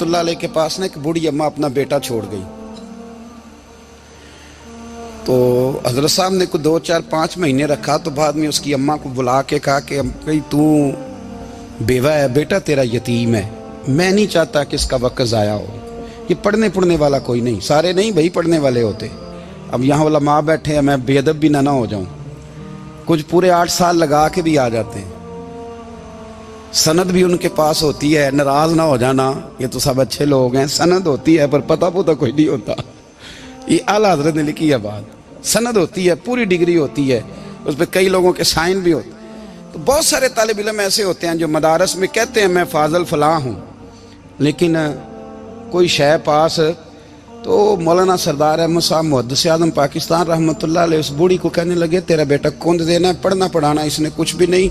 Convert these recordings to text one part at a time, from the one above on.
اللہ علیہ کے پاس نا ایک بوڑھی اماں اپنا بیٹا چھوڑ گئی. تو حضرت صاحب نے کوئی 2 4 5 مہینے رکھا. تو بعد میں اس کی اماں کو بلا کے کہا کہ بھائی تو بیوہ ہے, بیٹا تیرا یتیم ہے, میں نہیں چاہتا کہ اس کا وقت ضائع ہو. یہ پڑھنے والا کوئی نہیں, سارے نہیں بھائی پڑھنے والے ہوتے. اب یہاں علماء بیٹھے ہیں, میں بے ادب بھی نہ ہو جاؤں. کچھ پورے 8 سال لگا کے بھی آ جاتے ہیں, سند بھی ان کے پاس ہوتی ہے. ناراض نہ ہو جانا, یہ تو سب اچھے لوگ ہیں. سند ہوتی ہے پر پتہ کوئی نہیں ہوتا. یہ اعلیٰ حضرت نے لکھی ہے بات. سند ہوتی ہے, پوری ڈگری ہوتی ہے, اس پہ کئی لوگوں کے سائن بھی ہوتے ہیں. تو بہت سارے طالب علم ایسے ہوتے ہیں جو مدارس میں کہتے ہیں میں فاضل فلاں ہوں, لیکن کوئی شے پاس. تو مولانا سردار احمد صاحب محدث اعظم پاکستان رحمۃ اللہ علیہ اس بوڑھی کو کہنے لگے تیرا بیٹا کون دینا ہے, پڑھنا پڑھانا اس نے کچھ بھی نہیں.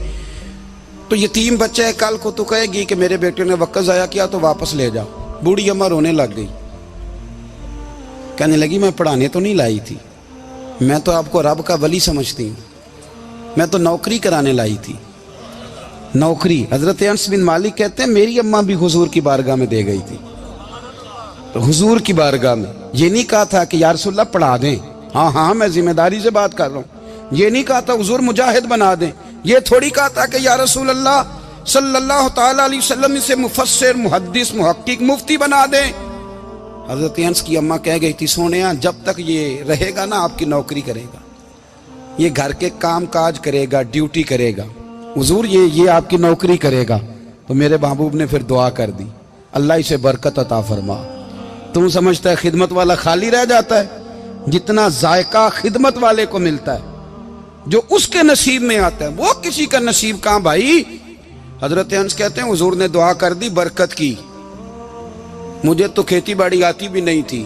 تو یتیم بچہ ہے, کل کو تو کہے گی کہ میرے بیٹے نے وقت ضائع کیا تو واپس لے جا. بوڑھی اماں رونے لگ گئی, کہنے لگی میں پڑھانے تو نہیں لائی تھی, میں تو آپ کو رب کا ولی سمجھتی ہوں, میں تو نوکری کرانے لائی تھی. نوکری. حضرت انس بن مالک کہتے ہیں میری اماں بھی حضور کی بارگاہ میں دے گئی تھی. تو حضور کی بارگاہ میں یہ نہیں کہا تھا کہ یا رسول اللہ پڑھا دیں, ہاں میں ذمہ داری سے بات کر رہا ہوں. یہ نہیں کہا تھا حضور مجاہد بنا دیں. یہ تھوڑی کہا تھا کہ یا رسول اللہ صلی اللہ تعالی علیہ وسلم سے مفسر, محدث, محقق, مفتی بنا دیں. حضرت انس کی اماں کہہ گئی تھی سونیا جب تک یہ رہے گا نا آپ کی نوکری کرے گا, یہ گھر کے کام کاج کرے گا, ڈیوٹی کرے گا. حضور یہ آپ کی نوکری کرے گا. تو میرے محبوب نے پھر دعا کر دی, اللہ اسے برکت عطا فرما. تم سمجھتا ہے خدمت والا خالی رہ جاتا ہے؟ جتنا ذائقہ خدمت والے کو ملتا ہے, جو اس کے نصیب میں آتا ہے, وہ کسی کا نصیب کہاں بھائی. حضرت انس کہتے ہیں حضور نے دعا کر دی, برکت کی. مجھے تو کھیتی باڑی آتی بھی نہیں تھی,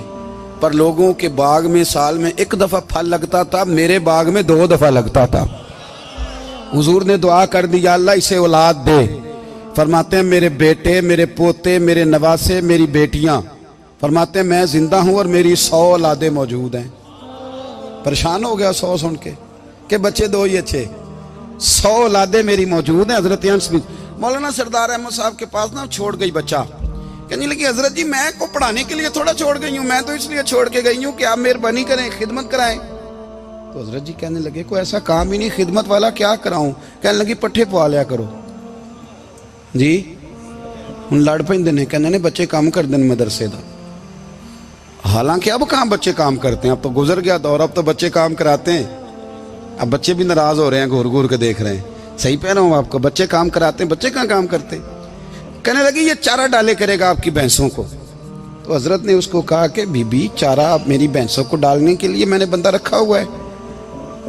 پر لوگوں کے باغ میں سال میں 1 دفعہ پھل لگتا تھا, میرے باغ میں 2 دفعہ لگتا تھا. حضور نے دعا کر دی یا اللہ اسے اولاد دے. فرماتے ہیں میرے بیٹے, میرے پوتے, میرے نواسے, میری بیٹیاں. فرماتے ہیں میں زندہ ہوں اور میری 100 اولادیں موجود ہیں. پریشان ہو گیا 100 سن کے کہ بچے 2 ہی اچھے, 100 اولادیں میری موجود ہیں. حضرت انس بھی مولانا سردار احمد صاحب کے پاس نا چھوڑ گئی بچہ. کہنے لگی حضرت جی میں کو پڑھانے کے لیے تھوڑا چھوڑ گئی ہوں, میں تو اس لیے چھوڑ کے گئی ہوں کہ آپ مہربانی کریں, خدمت کرائیں. تو حضرت جی کہنے لگے کوئی ایسا کام ہی نہیں, خدمت والا کیا کراؤں. کہنے لگی پٹھے پوا لیا کرو. جی ہن لڑ پیندے نے, کہنے نے بچے کام کر دیں مدرسے دا. حالانکہ اب کہاں بچے کام کرتے ہیں, اب تو گزر گیا دور, اب تو بچے کام کراتے ہیں. اب بچے بھی ناراض ہو رہے ہیں, گھور گھور کے دیکھ رہے ہیں. صحیح پہ رہا ہوں آپ کو, بچے کام کراتے ہیں, بچے کہاں کام کرتے. کہنے لگی یہ چارہ ڈالے کرے گا آپ کی بھینسوں کو. تو حضرت نے اس کو کہا کہ بی بی چارہ میری بھینسوں کو ڈالنے کے لیے میں نے بندہ رکھا ہوا ہے,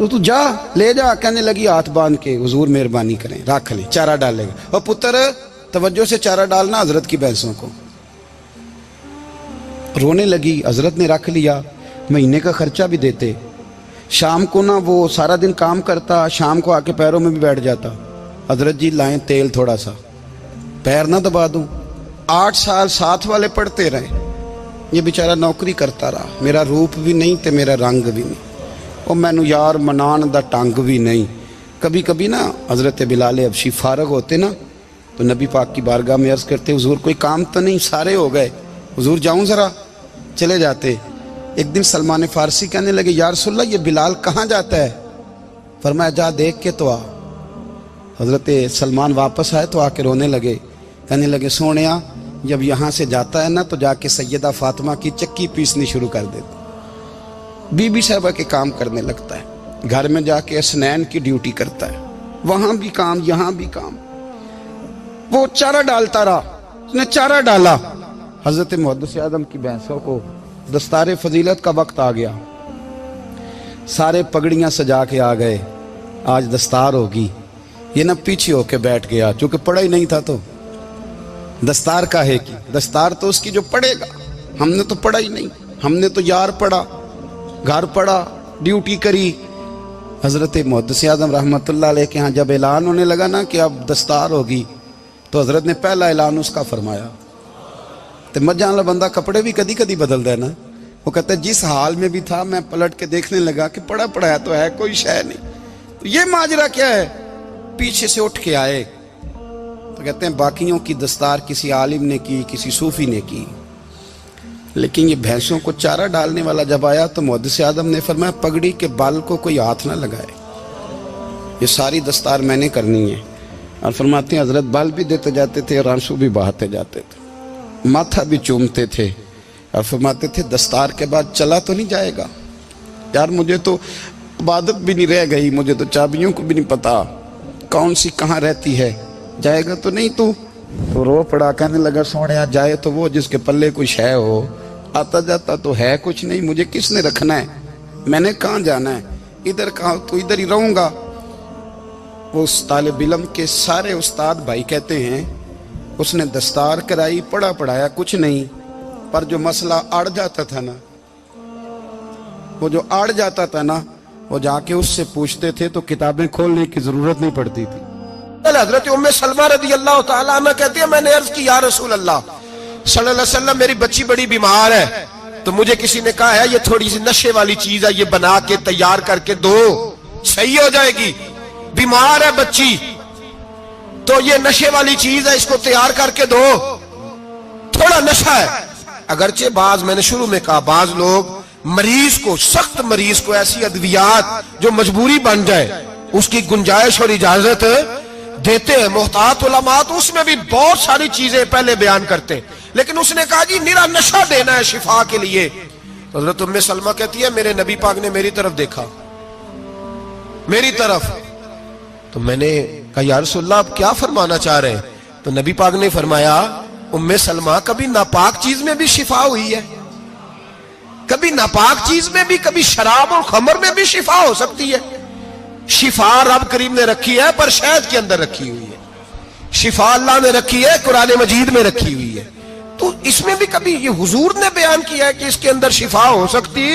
تو جا لے جا. کہنے لگی ہاتھ باندھ کے حضور مہربانی کریں رکھ لیں, چارہ ڈالے گا. اور پتر توجہ سے چارہ ڈالنا حضرت کی بھینسوں کو. رونے لگی. حضرت نے رکھ لیا, مہینے کا خرچہ بھی دیتے. شام کو نا وہ سارا دن کام کرتا, شام کو آ کے پیروں میں بھی بیٹھ جاتا. حضرت جی لائیں تیل تھوڑا سا, پیر نہ دبا دوں. 8 سال ساتھ والے پڑھتے رہے, یہ بیچارہ نوکری کرتا رہا. میرا روپ بھی نہیں تے میرا رنگ بھی نہیں, اور مینو یار منان دا ٹنگ بھی نہیں. کبھی کبھی نا حضرت بلال حبشی فارغ ہوتے نا تو نبی پاک کی بارگاہ میں عرض کرتے حضور کوئی کام تو نہیں, سارے ہو گئے, حضور جاؤں ذرا. چلے جاتے. ایک دن سلمان فارسی کہنے لگے یا رسول اللہ یہ بلال کہاں جاتا ہے. فرمایا جا دیکھ کے تو آ. حضرت سلمان واپس آئے تو آ کے رونے لگے. کہنے لگے سونیا جب یہاں سے جاتا ہے نا تو جا کے سیدہ فاطمہ کی چکی پیسنی شروع کر دیتا, بی بی صاحبہ کے کام کرنے لگتا ہے. گھر میں جا کے اسنین کی ڈیوٹی کرتا ہے, وہاں بھی کام یہاں بھی کام. وہ چارہ ڈالتا رہا, اس نے چارہ ڈالا. حضرت محدث اعظم کی بھینسوں کو دستار فضیلت کا وقت آ گیا, سارے پگڑیاں سجا کے آ گئے, آج دستار ہوگی. یہ نہ پیچھے ہو کے بیٹھ گیا, چونکہ پڑھا ہی نہیں تھا تو دستار کا ہے کہ دستار تو اس کی جو پڑھے گا. ہم نے تو پڑھا ہی نہیں, ہم نے تو یار پڑھا, گھر پڑھا, ڈیوٹی کری. حضرت محدث اعظم رحمۃ اللہ علیہ کے ہاں جب اعلان ہونے لگا نا کہ اب دستار ہوگی, تو حضرت نے پہلا اعلان اس کا فرمایا. تو مت جان لا بندہ کپڑے بھی کدی کدی بدل دے نا. وہ کہتا ہے جس حال میں بھی تھا میں پلٹ کے دیکھنے لگا کہ پڑھا پڑھایا تو ہے, کوئی شے نہیں. تو یہ ماجرا کیا ہے. پیچھے سے اٹھ کے آئے, تو کہتے ہیں باقیوں کی دستار کسی عالم نے کی, کسی صوفی نے کی, لیکن یہ بھینسوں کو چارہ ڈالنے والا جب آیا تو محدث اعظم نے فرمایا پگڑی کے بال کو کوئی ہاتھ نہ لگائے, یہ ساری دستار میں نے کرنی ہے. اور فرماتے ہیں حضرت بال بھی دیتے جاتے تھے اور آنسو بھی بہاتے جاتے تھے, ماتھا بھی چومتے تھے, اور فرماتے تھے دستار کے بعد چلا تو نہیں جائے گا یار, مجھے تو عبادت بھی نہیں رہ گئی, مجھے تو چابیوں کو بھی نہیں پتا کون سی کہاں رہتی ہے, جائے گا تو نہیں تو رو پڑا, کہنے لگا سونے جائے تو وہ جس کے پلے کچھ ہے ہو, آتا جاتا تو ہے کچھ نہیں, مجھے کس نے رکھنا ہے, میں نے کہاں جانا ہے, ادھر کہاں تو ادھر ہی رہوں گا. وہ اس طالب علم کے سارے استاد بھائی کہتے ہیں اس نے دستار کرائی, پڑھا پڑھایا کچھ نہیں, پر جو مسئلہ اڑ جاتا تھا نا, وہ جو اڑ جاتا تھا نا, وہ جا کے اس سے پوچھتے تھے تو کتابیں کھولنے کی ضرورت نہیں پڑتی تھی. حضرت ام سلمہ رضی اللہ تعالیٰ عنہ کہتی ہے میں نے عرض کی یا رسول اللہ صلی اللہ علیہ وسلم میری بچی بڑی بیمار ہے, تو مجھے کسی نے کہا ہے یہ تھوڑی سی نشے والی چیز ہے, یہ بنا کے تیار کر کے دو صحیح ہو جائے گی, بیمار ہے بچی تو یہ نشے والی چیز ہے, اس کو تیار کر کے دو, تھوڑا نشہ ہے. اگرچہ بعض, میں نے شروع میں کہا, بعض لوگ مریض کو, سخت مریض کو ایسی ادویات جو مجبوری بن جائے اس کی گنجائش اور اجازت دیتے ہیں. محتاط علماء تو اس میں بھی بہت ساری چیزیں پہلے بیان کرتے ہیں, لیکن اس نے کہا جی نرا نشہ دینا ہے شفا کے لیے. حضرت ام سلمہ کہتی ہے میرے نبی پاک نے میری طرف دیکھا, میری طرف, تو میں نے کہا یا رسول اللہ آپ کیا فرمانا چاہ رہے ہیں؟ تو نبی پاک نے فرمایا ام سلمہ کبھی ناپاک چیز میں بھی شفا ہوئی ہے, کبھی ناپاک چیز میں بھی, کبھی شراب اور خمر میں بھی شفا ہو سکتی ہے. شفا رب کریم نے رکھی ہے پر شہد کے اندر رکھی ہوئی ہے, شفا اللہ نے رکھی ہے قرآن مجید میں رکھی ہوئی ہے. تو اس میں بھی کبھی یہ حضور نے بیان کیا ہے کہ اس کے اندر شفا ہو سکتی,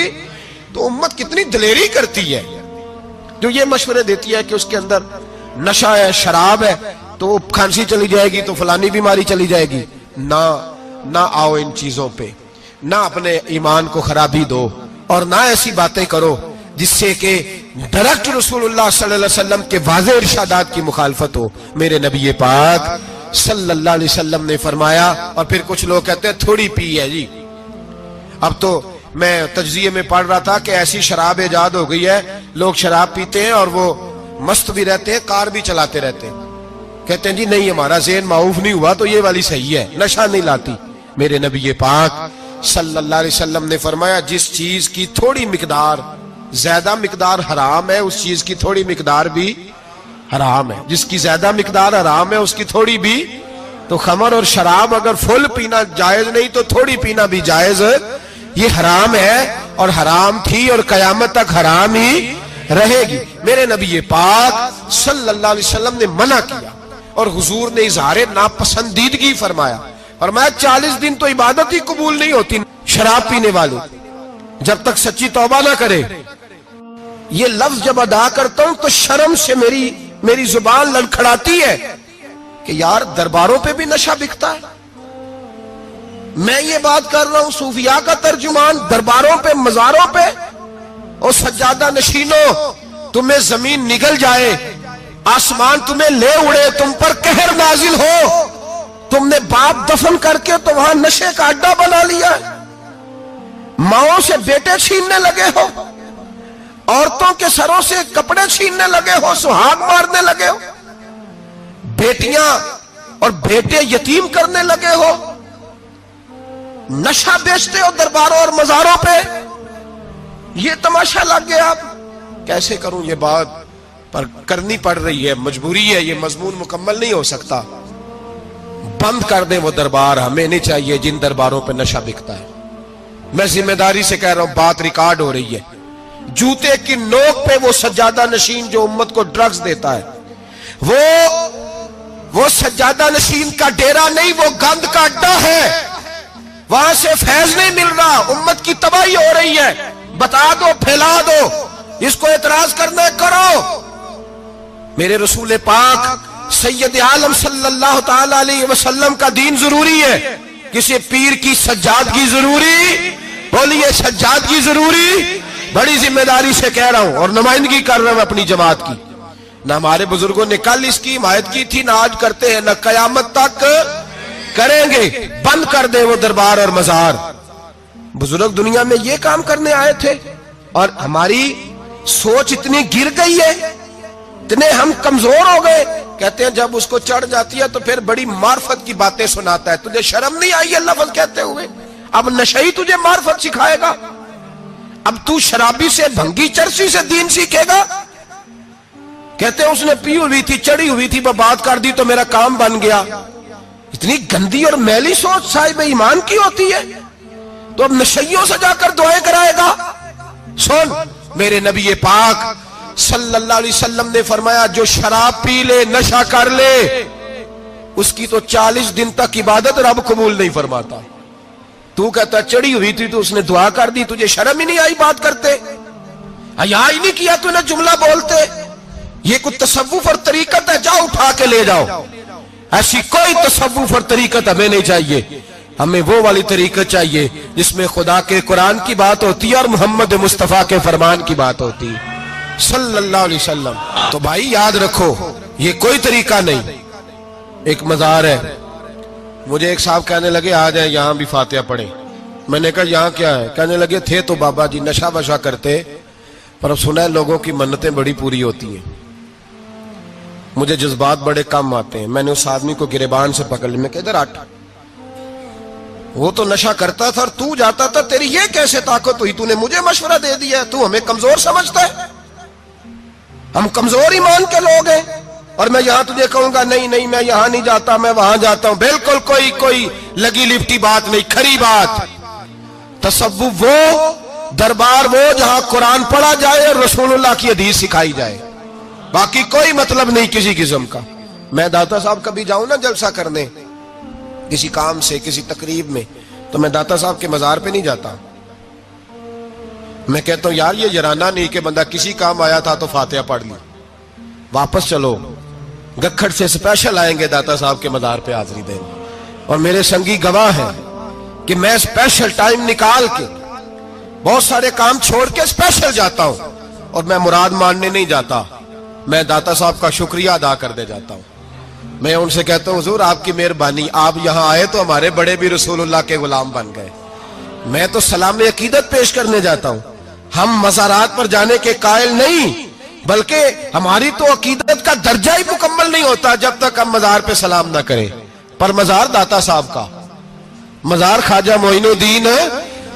تو امت کتنی دلیری کرتی ہے جو یہ مشورے دیتی ہے کہ اس کے اندر نشہ ہے, شراب ہے, تو کھانسی چلی جائے گی تو فلانی بیماری چلی جائے گی. نہ آؤ ان چیزوں پہ, نہ اپنے ایمان کو خرابی دو, اور نہ ایسی باتیں کرو جس سے کہ ڈائریکٹ رسول اللہ صلی اللہ علیہ وسلم کے واضح ارشادات کی مخالفت ہو. میرے نبی پاک صلی اللہ علیہ وسلم نے فرمایا, اور پھر کچھ لوگ کہتے ہیں تھوڑی پی ہے جی. اب تو میں تجزیے میں پڑھ رہا تھا کہ ایسی شراب ایجاد ہو گئی ہے, لوگ شراب پیتے ہیں اور وہ مست بھی رہتے ہیں, کار بھی چلاتے رہتے ہیں, کہتے ہیں جی نہیں ہمارا ذہن معاف نہیں ہوا تو یہ والی صحیح ہے, نشہ نہیں لاتی. میرے نبی پاک صلی اللہ علیہ وسلم نے فرمایا جس چیز کی تھوڑی مقدار, زیادہ مقدار حرام ہے اس چیز کی تھوڑی مقدار بھی حرام ہے, جس کی زیادہ مقدار حرام ہے اس کی تھوڑی بھی. تو خمر اور شراب اگر فل پینا جائز نہیں تو تھوڑی پینا بھی جائز, یہ حرام ہے اور حرام تھی اور قیامت تک حرام ہی رہے گی. میرے نبی پاک صلی اللہ علیہ وسلم نے منع کیا اور حضور نے اظہار ناپسندیدگی فرمایا, اور میں 40 دن تو عبادت ہی قبول نہیں ہوتی شراب پینے والے جب تک سچی توبہ نہ کرے. یہ لفظ جب ادا کرتا ہوں تو شرم سے میری زبان لڑکھڑاتی ہے کہ یار درباروں پہ بھی نشہ بکتا ہے. میں یہ بات کر رہا ہوں صوفیاء کا ترجمان, درباروں پہ, مزاروں پہ, اور سجادہ نشینوں تمہیں زمین نگل جائے, آسمان تمہیں لے اڑے, تم پر قہر نازل ہو, تم نے باپ دفن کر کے تو وہاں نشے کا اڈا بنا لیا, ماؤں سے بیٹے چھیننے لگے ہو, عورتوں کے سروں سے کپڑے چھیننے لگے ہو, سہاگ مارنے لگے ہو, بیٹیاں اور بیٹے یتیم کرنے لگے ہو, نشہ بیچتے ہو درباروں اور مزاروں پہ. یہ تماشا لگ گیا. آپ کیسے کروں یہ بات, پر کرنی پڑ رہی ہے, مجبوری ہے, یہ مضمون مکمل نہیں ہو سکتا. بند کر دیں وہ دربار, ہمیں نہیں چاہیے جن درباروں پہ نشہ بکتا ہے. میں ذمہ داری سے کہہ رہا ہوں, بات ریکارڈ ہو رہی ہے. جوتے کی نوک پہ وہ سجادہ نشین جو امت کو ڈرگز دیتا ہے, وہ سجادہ نشین کا ڈیرا نہیں, وہ گند کا اڈا ہے, وہاں سے فیض نہیں مل رہا, امت کی تباہی ہو رہی ہے. بتا دو, پھیلا دو, اس کو اعتراض کرنا ہے کرو. میرے رسول پاک سید عالم صلی اللہ تعالی علیہ وسلم کا دین ضروری ہے, کسی پیر کی سجادگی ضروری, بولیے سجادگی ضروری. بڑی ذمہ داری سے کہہ رہا ہوں اور نمائندگی کر رہا ہوں اپنی جماعت کی. نہ ہمارے بزرگوں نے کل اس کی حمایت کی تھی، نہ آج کرتے ہیں، نہ قیامت تک کریں گے۔ بند کر دیں وہ دربار اور مزار۔ بزرگ دنیا میں یہ کام کرنے آئے تھے، اور ہماری سوچ اتنی گر گئی ہے، اتنے ہم کمزور ہو گئے۔ کہتے ہیں جب اس کو چڑھ جاتی ہے تو پھر بڑی معرفت کی باتیں سناتا ہے۔ تجھے شرم نہیں آئی یہ لفظ کہتے ہوئے؟ اب نشئی تجھے معرفت سکھائے گا؟ اب تو شرابی سے، بھنگی چرسی سے دین سیکھے گا؟ کہتے ہیں اس نے پی ہوئی تھی، چڑھی ہوئی تھی، وہ بات کر دی تو میرا کام بن گیا۔ اتنی گندی اور میلی سوچ صاحب ایمان کی ہوتی ہے، تو اب نشیوں سے جا کر دعائیں کرائے گا؟ سن، میرے نبی پاک صلی اللہ علیہ وسلم نے فرمایا جو شراب پی لے، نشہ کر لے، اس کی تو 40 دن تک عبادت رب قبول نہیں فرماتا۔ تو کہتا چڑھی ہوئی تھی تو اس نے دعا کر دی، تجھے شرم ہی نہیں آئی بات کرتے؟ حیا ہی نہیں کیا تو نہ جملہ بولتے؟ یہ کوئی تصوف اور طریقت ہے؟ جاؤ اٹھا کے لے جاؤ۔ ایسی کوئی تصوف اور طریقت ہمیں نہیں چاہیے، ہمیں وہ والی طریقت چاہیے جس میں خدا کے قرآن کی بات ہوتی ہے اور محمد مصطفیٰ کے فرمان کی بات ہوتی ہے صلی اللہ علیہ وسلم۔ تو بھائی یاد رکھو، یہ کوئی طریقہ نہیں۔ ایک مزار ہے، مجھے ایک صاحب کہنے لگے آ جائیں یہاں بھی فاتحہ پڑھیں۔ میں نے کہا یہاں کیا ہے؟ کہنے لگے تھے تو بابا جی نشہ وشہ کرتے، پر اب سنا ہے لوگوں کی منتیں بڑی پوری ہوتی ہیں۔ مجھے جذبات بڑے کم آتے ہیں۔ میں نے اس آدمی کو گریبان سے پکڑ لیا، میں کہ ادھر ہٹ، وہ تو نشہ کرتا تھا اور تو جاتا تھا، تیری یہ کیسے طاقت ہوئی؟ تو نے مجھے مشورہ دے دیا، تو ہمیں کمزور سمجھتا ہے؟ ہم کمزور ایمان کے لوگ ہیں، اور میں یہاں تجھے کہوں گا نہیں نہیں میں یہاں نہیں جاتا، میں وہاں جاتا ہوں۔ بالکل کوئی لگی لفٹی بات نہیں، کھری بات۔ تصوف وہ، دربار وہ جہاں قرآن پڑھا جائے اور رسول اللہ کی حدیث سکھائی جائے، باقی کوئی مطلب نہیں کسی قسم کا۔ میں داتا صاحب کبھی جاؤں نا جلسہ کرنے کسی کام سے، کسی تقریب میں، تو میں داتا صاحب کے مزار پہ نہیں جاتا۔ میں کہتا ہوں یار یہ یرانہ نہیں کہ بندہ کسی کام آیا تھا تو فاتحہ پڑھ لی، واپس چلو گکھڑ سے سپیشل آئیں گے داتا صاحب کے مزار پہ حاضری دیں، اور میرے سنگی گواہ ہیں کہ میں سپیشل ٹائم نکال کے بہت سارے کام چھوڑ کے سپیشل جاتا ہوں، اور میں مراد ماننے نہیں جاتا، میں داتا صاحب کا شکریہ ادا کر دے جاتا ہوں۔ میں ان سے کہتا ہوں حضور آپ کی مہربانی، آپ یہاں آئے تو ہمارے بڑے بھی رسول اللہ کے غلام بن گئے۔ میں تو سلام عقیدت پیش کرنے جاتا ہوں، ہم مزارات پر جانے کے قائل نہیں، بلکہ ہماری تو عقیدت کا درجہ ہی مکمل نہیں ہوتا جب تک ہم مزار پہ سلام نہ کریں۔ پر مزار داتا صاحب کا، مزار خواجہ معین الدین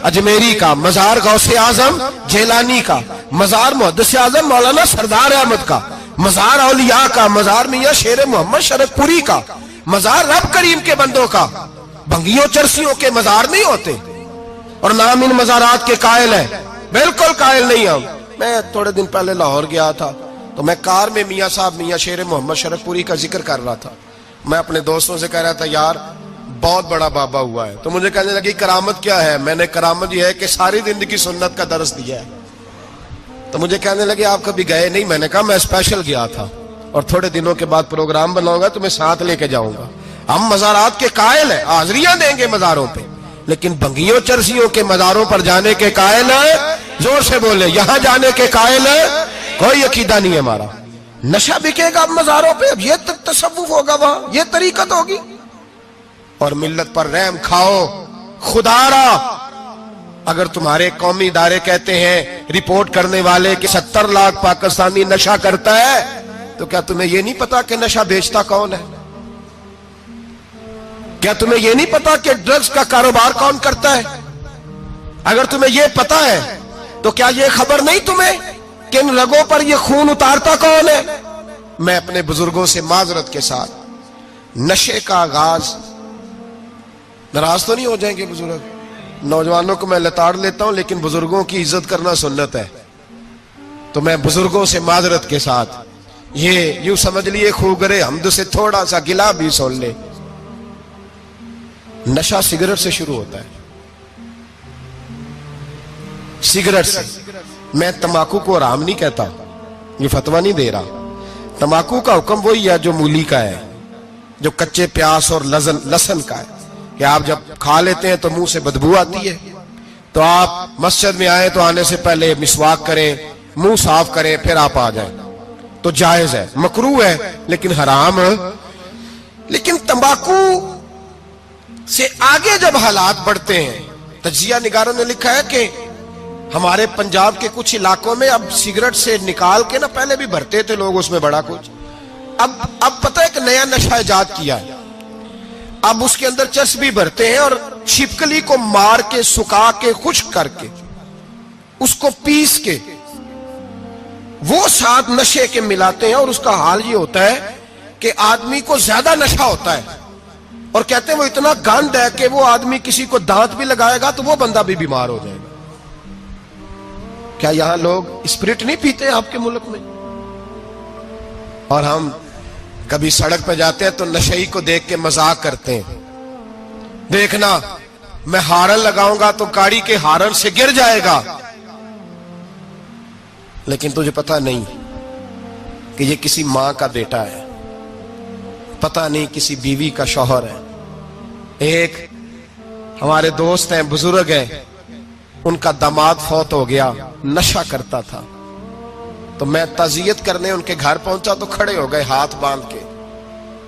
اجمیری کا، مزار غوث اعظم جیلانی کا، مزار محدث اعظم مولانا سردار احمد کا، مزار اولیاء کا، مزار میاں شیر محمد شرف پوری کا، مزار رب کریم کے بندوں کا۔ بھنگیوں چرسیوں کے مزار نہیں ہوتے، اور نام ان مزارات کے قائل ہیں، بالکل قائل نہیں ہم۔ میں تھوڑے دن پہلے لاہور گیا تھا، تو میں کار میں میاں صاحب میاں شیر محمد شرف پوری کا ذکر کر رہا تھا۔ میں اپنے دوستوں سے کہہ رہا تھا یار بہت بڑا بابا ہوا ہے، تو مجھے کہنے لگی کرامت کیا ہے؟ میں نے کرامت یہ ہے کہ ساری زندگی سنت کا درس دیا ہے۔ تو مجھے کہنے لگے آپ کبھی گئے نہیں؟ میں نے کہا میں اسپیشل گیا تھا، اور تھوڑے دنوں کے بعد پروگرام بناؤں گا تو میں ساتھ لے کے جاؤں گا۔ ہم مزارات کے قائل ہیں، حاضریاں دیں گے مزاروں پہ، لیکن بھنگیوں چرسیوں کے مزاروں پر جانے کے قائل ہیں؟ زور سے بولے، یہاں جانے کے قائل ہیں؟ کوئی عقیدہ نہیں ہے ہمارا۔ نشہ بکے گا اب مزاروں پہ، اب یہ تصوف ہوگا وہاں، یہ طریقت ہوگی؟ اور ملت پر رحم کھاؤ خدا را۔ اگر تمہارے قومی ادارے کہتے ہیں رپورٹ کرنے والے کہ 70 لاکھ پاکستانی نشہ کرتا ہے، تو کیا تمہیں یہ نہیں پتا کہ نشہ بیچتا کون ہے؟ کیا تمہیں یہ نہیں پتا کہ ڈرگز کا کاروبار کون کرتا ہے؟ اگر تمہیں یہ پتا ہے تو کیا یہ خبر نہیں تمہیں کہ ان رگوں پر یہ خون اتارتا کون ہے؟ میں اپنے بزرگوں سے معذرت کے ساتھ، نشے کا آغاز، ناراض تو نہیں ہو جائیں گے بزرگ، نوجوانوں کو میں لتاڑ لیتا ہوں لیکن بزرگوں کی عزت کرنا سنت ہے، تو میں بزرگوں سے معذرت کے ساتھ یہ یوں سمجھ لیے خوگرے حمد سے تھوڑا سا گلا بھی سن لے۔ نشہ سگریٹ سے شروع ہوتا ہے، سگریٹ سے۔ میں تمباکو کو حرام نہیں کہتا، یہ فتویٰ نہیں دے رہا۔ تمباکو کا حکم وہی ہے جو مولی کا ہے، جو کچے پیاز اور لہسن کا ہے، کہ آپ جب کھا لیتے ہیں تو منہ سے بدبو آتی ہے، تو آپ مسجد میں آئیں تو آنے سے پہلے مسواک کریں، منہ صاف کریں، پھر آپ آ جائیں۔ تو جائز ہے, مکروہ ہے لیکن حرام. لیکن تمباکو سے آگے جب حالات بڑھتے ہیں, تجزیہ نگاروں نے لکھا ہے کہ ہمارے پنجاب کے کچھ علاقوں میں اب سگریٹ سے نکال کے نا, پہلے بھی بھرتے تھے لوگ اس میں بڑا کچھ, اب پتہ ہے کہ نیا نشہ ایجاد کیا ہے, اب اس کے اندر چرس بھی بھرتے ہیں اور چھپکلی کو مار کے, سکھا کے, خشک کر کے, اس کو پیس کے وہ ساتھ نشے کے ملاتے ہیں, اور اس کا حال یہ ہوتا ہے کہ آدمی کو زیادہ نشہ ہوتا ہے, اور کہتے ہیں وہ اتنا گند ہے کہ وہ آدمی کسی کو دانت بھی لگائے گا تو وہ بندہ بھی بیمار ہو جائے گا. کیا یہاں لوگ اسپرٹ نہیں پیتے آپ کے ملک میں؟ اور ہم کبھی سڑک پہ جاتے ہیں تو نشئی کو دیکھ کے مذاق کرتے ہیں, دیکھنا میں ہارن لگاؤں گا تو گاڑی کے ہارن سے گر جائے گا, لیکن تجھے پتہ نہیں کہ یہ کسی ماں کا بیٹا ہے, پتہ نہیں کسی بیوی کا شوہر ہے. ایک ہمارے دوست ہیں, بزرگ ہیں, ان کا داماد فوت ہو گیا, نشہ کرتا تھا, تو میں تعزیت کرنے ان کے گھر پہنچا تو کھڑے ہو گئے ہاتھ باندھ کے,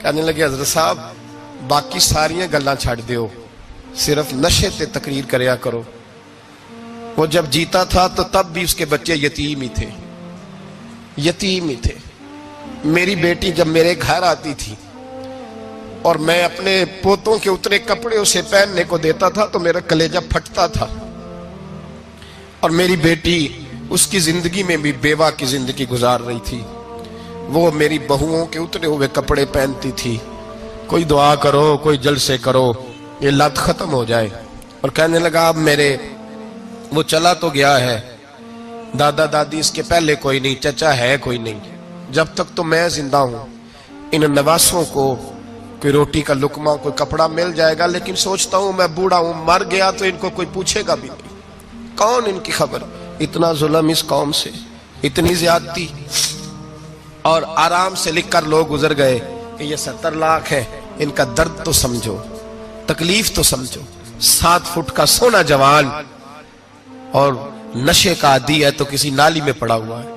کہنے لگے حضرت صاحب باقی ساریاں گلاں چھڑ دیو, صرف نشے تے تقریر کریا کرو. وہ جب جیتا تھا تو تب بھی اس کے بچے یتیم ہی تھے, یتیم ہی تھے. میری بیٹی جب میرے گھر آتی تھی اور میں اپنے پوتوں کے اتنے کپڑے اسے پہننے کو دیتا تھا تو میرا کلیجہ پھٹتا تھا, اور میری بیٹی اس کی زندگی میں بھی بیوہ کی زندگی گزار رہی تھی. وہ میری بہوؤں کے اترے ہوئے کپڑے پہنتی تھی. کوئی دعا کرو, کوئی جلسے کرو, یہ لت ختم ہو جائے. اور کہنے لگا اب میرے وہ چلا تو گیا ہے, دادا دادی اس کے پہلے کوئی نہیں, چچا ہے کوئی نہیں, جب تک تو میں زندہ ہوں ان نواسوں کو کوئی روٹی کا لقمہ, کوئی کپڑا مل جائے گا, لیکن سوچتا ہوں میں بوڑھا ہوں, مر گیا تو ان کو کوئی پوچھے گا بھی نہیں, کون ان کی خبر. اتنا ظلم اس قوم سے, اتنی زیادتی, اور آرام سے لکھ کر لوگ گزر گئے کہ یہ 70 لاکھ ہے, ان کا درد تو سمجھو, تکلیف تو سمجھو. 7 فٹ کا سونا جوان اور نشے کا عادی ہے تو کسی نالی میں پڑا ہوا ہے.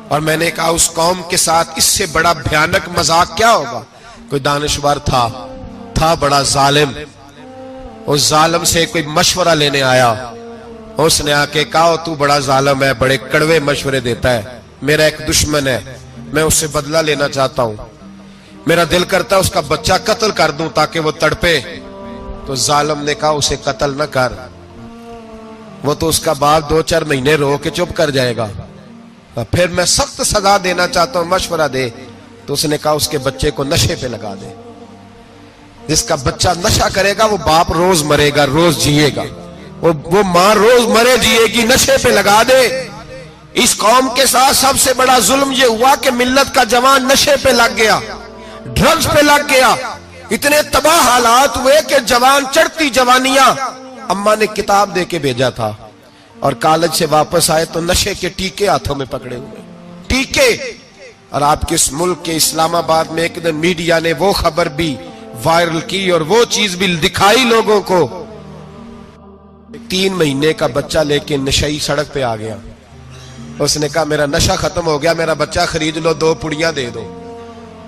اور میں نے کہا اس قوم کے ساتھ اس سے بڑا بھیانک مذاق کیا ہوگا. کوئی دانشور تھا بڑا ظالم, اس ظالم سے کوئی مشورہ لینے آیا, اس نے آ کے کہا تو بڑا ظالم ہے, بڑے کڑوے مشورے دیتا ہے, میرا ایک دشمن ہے, میں اس سے بدلہ لینا چاہتا ہوں, میرا دل کرتا ہے اس کا بچہ قتل کر دوں تاکہ وہ تڑپے. تو ظالم نے کہا اسے قتل نہ کر, وہ تو اس کا باپ 2-4 مہینے رو کے چپ کر جائے گا, پھر میں سخت سزا دینا چاہتا ہوں, مشورہ دے. تو اس نے کہا اس کے بچے کو نشے پہ لگا دے, جس کا بچہ نشہ کرے گا وہ باپ روز مرے گا, روز جیے گا, وہ ماں روز مرے جیے گی, نشے پہ لگا دے. اس قوم کے ساتھ سب سے بڑا ظلم یہ ہوا کہ ملت کا جوان نشے پہ لگ گیا, ڈرگز پہ لگ گیا. اتنے تباہ حالات ہوئے کہ جوان چڑھتی جوانیاں, اماں نے کتاب دے کے بھیجا تھا, اور کالج سے واپس آئے تو نشے کے ٹیکے ہاتھوں میں پکڑے ہوئے, ٹیکے. اور آپ کے اس ملک کے اسلام آباد میں ایک دن میڈیا نے وہ خبر بھی وائرل کی اور وہ چیز بھی دکھائی لوگوں کو. 3 مہینے کا بچہ لے کے نشئی سڑک پہ آ گیا, اس نے کہا میرا نشہ ختم ہو گیا, میرا بچہ خرید لو, 2 پڑیاں دے دو.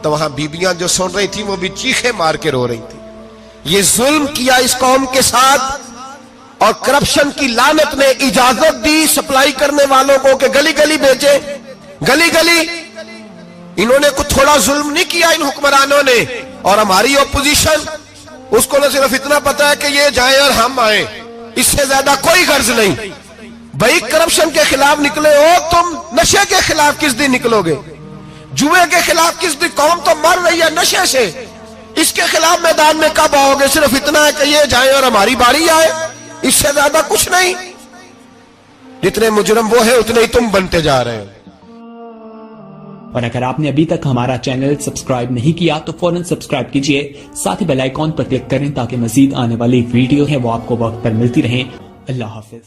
تو وہاں بیبیاں جو سن رہی تھی وہ بھی چیخے مار کے رو رہی تھی. یہ ظلم کیا اس قوم کے ساتھ, اور کرپشن کی لعنت نے اجازت دی سپلائی کرنے والوں کو کہ گلی گلی بیچے, گلی گلی. انہوں نے کچھ تھوڑا ظلم نہیں کیا ان حکمرانوں نے. اور ہماری اپوزیشن, اس کو نہ صرف اتنا پتا ہے کہ یہ جائیں اور ہم آئیں, اس سے زیادہ کوئی غرض نہیں. بھائی کرپشن کے خلاف نکلے ہو تم, نشے کے خلاف کس دن نکلو گے, جوئے کے خلاف کس دن, قوم تو مر رہی ہے نشے سے, اس کے خلاف میدان میں کب آؤ گے. صرف اتنا ہے کہ یہ جائیں اور ہماری باری آئے, اس سے زیادہ کچھ نہیں. جتنے مجرم وہ ہیں اتنے ہی تم بنتے جا رہے ہیں. اور اگر آپ نے ابھی تک ہمارا چینل سبسکرائب نہیں کیا تو فوراً سبسکرائب کیجئے, ساتھ ہی بیل آئیکن پر کلک کریں تاکہ مزید آنے والی ویڈیو ہے وہ آپ کو وقت پر ملتی رہیں. اللہ حافظ.